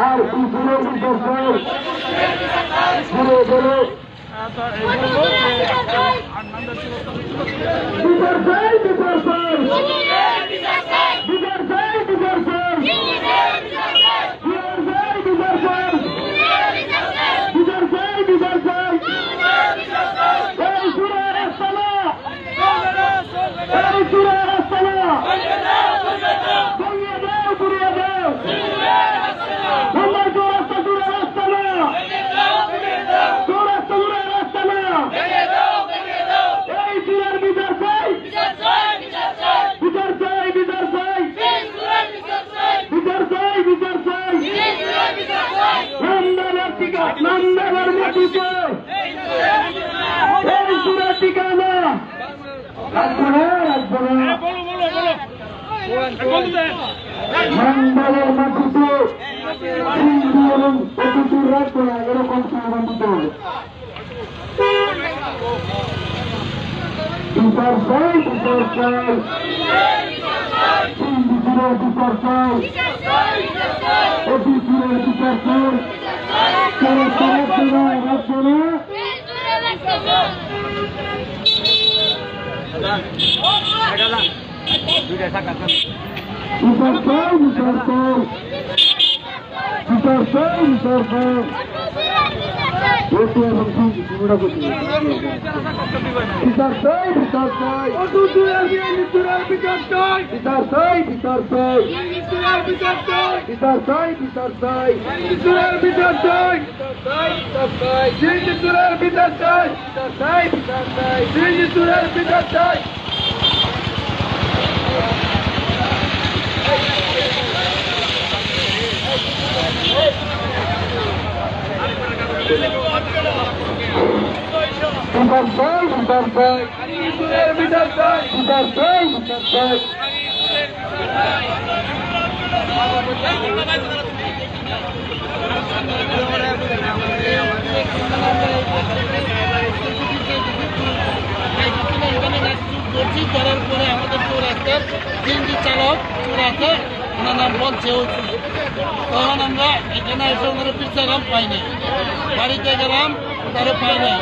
আর মন্ডলের মাটিতে হিন্দু এবং অতিথির রাখবো না, এরকম সংবন্ধিত বিচার চাই, বিচার চাই, হিন্দুদের বিচার চাই, অতিথির বিচার চাই, রাখবো না, রাখবো না। করার পরে আমাদের চৌরাস্তার তিনটি চালক চৌরাস্তা ওনার নাম বলছে তখন আমরা এখানে এসে ওনারা পিছালাম পাইনি, বাড়িতে গেলাম তারা পাইনি।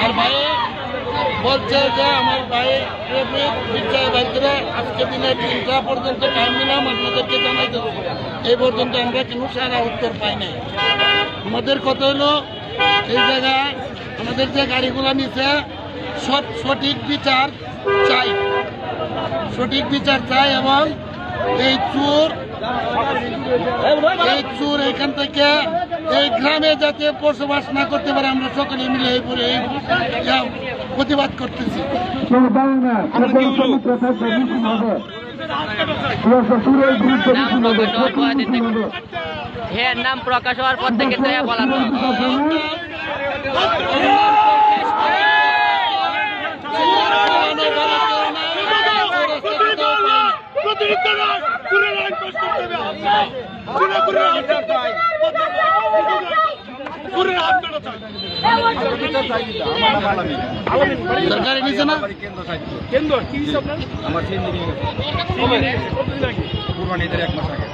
আর ভাই বলছে যে আমার ভাই পিছায় বাইরে আজকে দিনে 3টা পর্যন্ত টাইম নিলাম আপনাদেরকে জানাই দেবো, এই পর্যন্ত আমরা কোনো সারা উত্তর পাই নাই। আমাদের কথা হলো এই জায়গায় আমাদের যে গাড়িগুলো নিচ্ছে সঠিক বিচার চাই, সঠিক বিচার চাই এবং এই চোর এখান থেকে এই গ্রামে যাতে বসবাস না করতে পারে আমরা সকলে মিলে এই প্রতিবাদ করতেছি। নাম প্রকাশ হওয়ার পর থেকে বলার সরকারি নিচে না কেন্দ্র কি আমার কুরবানিদের 1 মাস আগে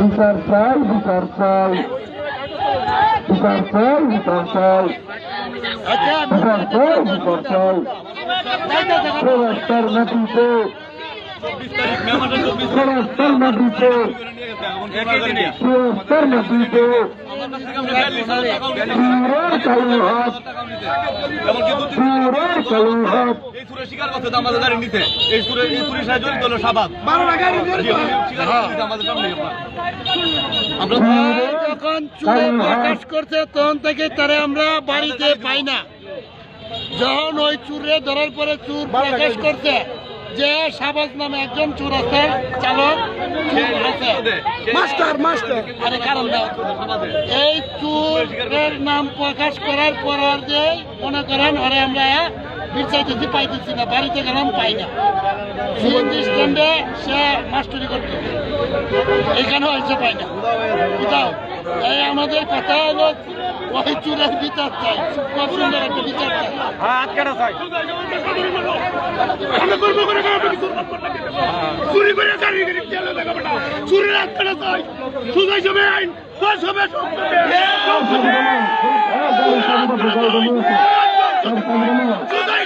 বিচার চাই, বিচার চাই, বিচার চাই, বিচার চাই, বিচার চাই, বিচার চাই, চৌরাস্তার মাটিতে চৌরাস্তার মাটিতে চৌরাস্তার মাটিতে চালু হাত চালু হাত স্বীকার করছে আমাদের গাড়ি নিতে, এই চুরির সাহায্য জড়িত হলো শাহবাগ। আমরা যখন চুরে প্রকাশ করছে তখন থেকে তারা আমরা বাড়িতে পাই না। যখন ওই চুরে ধরার পরে চুর প্রকাশ করছে যে শাহবাজ নামে একজন চৌরাস্তার চালক আরে কারণ এই চুরের নাম প্রকাশ করার পর যে মনে করেন ওরে আমরা বিট চাইতেছি পাইতেছি না, বাড়িতে গেলাম পাই না। সিএনজি স্ট্যান্ডে সে মাস্টারি করতে, এখানেও এসে পাই না কোথাও। তাই আমাদের কথা হলো ওই চুরের বিচার চাই, খুব সুন্দর একটা বিচার চাই। চুরি করে গাড়ি গাড়ি চালা দেখা বেটা চুরির হাত কাটা চাই সুদাই যাবে আইন দশ হবে সুদাই সুদাই